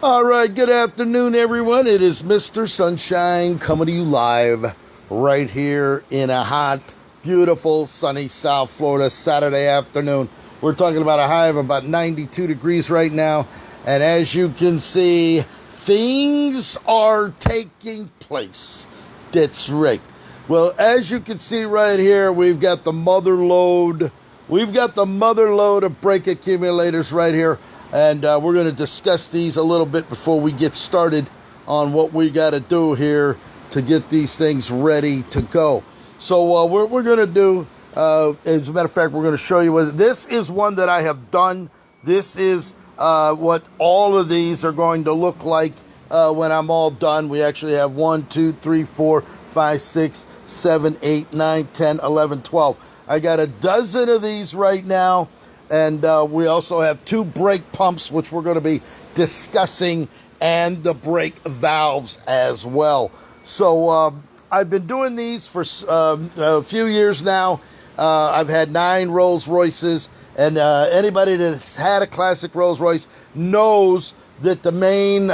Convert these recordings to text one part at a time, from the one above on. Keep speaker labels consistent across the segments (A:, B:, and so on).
A: All right, good afternoon, everyone. It is Mr. Sunshine coming to you live right here in a hot, beautiful, sunny South Florida Saturday afternoon. We're talking about a high of about 92 degrees right now. And as you can see, things are taking place. That's right. Well, as you can see right here, we've got the mother load. We've got the mother load of brake accumulators right here. And we're going to discuss these a little bit before we get started on what we got to do here to get these things ready to go. So what we're going to do, as a matter of fact, we're going to show you what this is. One that I have done. This is what all of these are going to look like when I'm all done. We actually have 1, 2, 3, 4, 5, 6, 7, 8, 9, 10, 11, 12. I got a dozen of these right now. And we also have 2 brake pumps, which we're going to be discussing, and the brake valves as well. So I've been doing these for a few years now. I've had 9 Rolls Royces, and anybody that's had a classic Rolls Royce knows that the main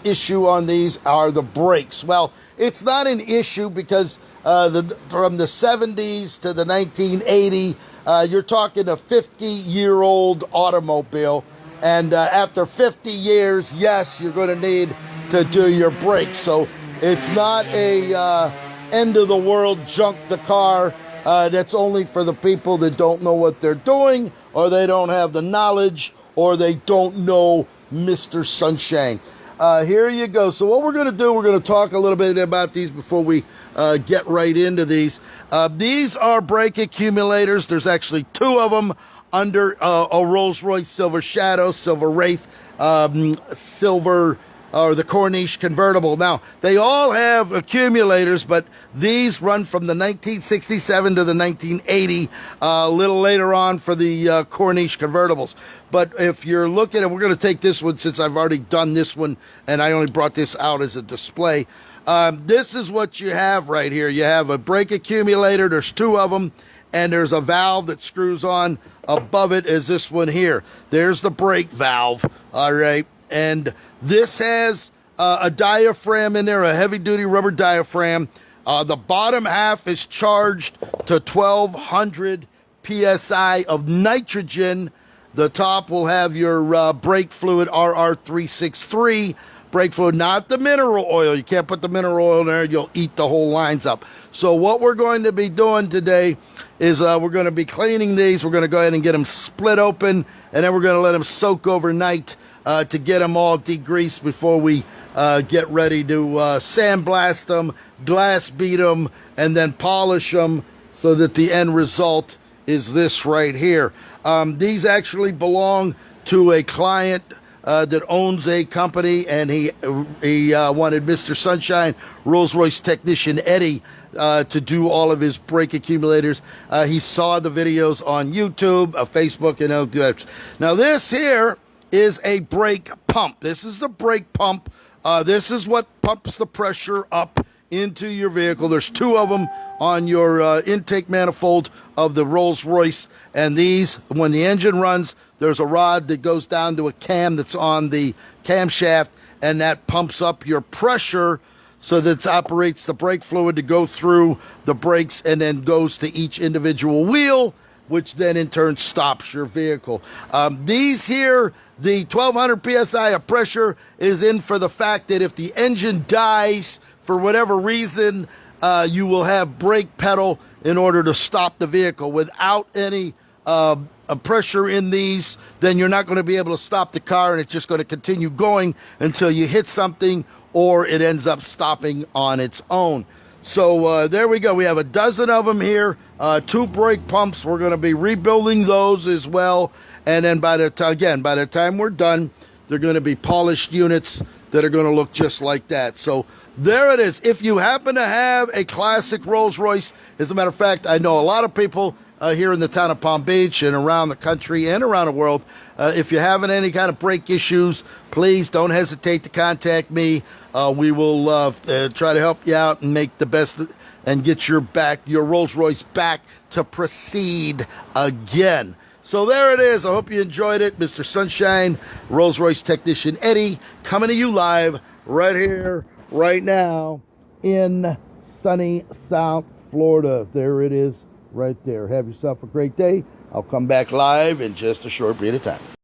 A: issue on these are the brakes. Well, it's not an issue because from the 70s to the 1980, you're talking a 50-year-old automobile, and after 50 years, yes, you're going to need to do your brakes. So it's not a end-of-the-world junk the car. That's only for the people that don't know what they're doing, or they don't have the knowledge, or they don't know Mr. Sunshine. Here you go. So what we're going to do, we're going to talk a little bit about these before we get right into these. These are brake accumulators. There's actually 2 of them under a Rolls-Royce Silver Shadow, Silver Wraith, Silver, or the Corniche convertible. Now, they all have accumulators, but these run from the 1967 to the 1980, a little later on for the Corniche convertibles. But if you're looking at, we're going to take this one since I've already done this one, and I only brought this out as a display. This is what you have right here. You have a brake accumulator. There's 2 of them, and there's a valve that screws on above it as this one here. There's the brake valve, all right? And this has a diaphragm in there, a heavy-duty rubber diaphragm. The bottom half is charged to 1,200 PSI of nitrogen. The top will have your brake fluid, RR363 brake fluid, not the mineral oil. You can't put the mineral oil in there. You'll eat the whole lines up. So what we're going to be doing today is we're going to be cleaning these. We're going to go ahead and get them split open, and then we're going to let them soak overnight to get them all degreased before we get ready to sandblast them, glass beat them, and then polish them so that the end result is this right here. These actually belong to a client that owns a company, and he wanted Mr. Sunshine, Rolls-Royce technician Eddy, to do all of his brake accumulators. He saw the videos on YouTube, Facebook, and all. Now this here is a brake pump. This is the brake pump. This is what pumps the pressure up into your vehicle. There's 2 of them on your intake manifold of the Rolls-Royce. And these, when the engine runs, there's a rod that goes down to a cam that's on the camshaft, and that pumps up your pressure so that it operates the brake fluid to go through the brakes and then goes to each individual wheel, which then in turn stops your vehicle. These here, the 1,200 PSI of pressure is in for the fact that if the engine dies for whatever reason, you will have brake pedal in order to stop the vehicle. Without any pressure in these, then you're not going to be able to stop the car, and it's just going to continue going until you hit something or it ends up stopping on its own. So there we go. We have a dozen of them here, 2 brake pumps. We're going to be rebuilding those as well. And then by the time we're done, they're going to be polished units that are going to look just like that. So there it is. If you happen to have a classic Rolls-Royce, as a matter of fact, I know a lot of people here in the town of Palm Beach and around the country and around the world. If you're having any kind of brake issues, please don't hesitate to contact me. We will try to help you out and make the best and get your Rolls-Royce back to proceed again. So there it is. I hope you enjoyed it. Mr. Sunshine, Rolls-Royce technician Eddie, coming to you live right here, right now, in sunny South Florida. There it is, right there. Have yourself a great day. I'll come back live in just a short period of time.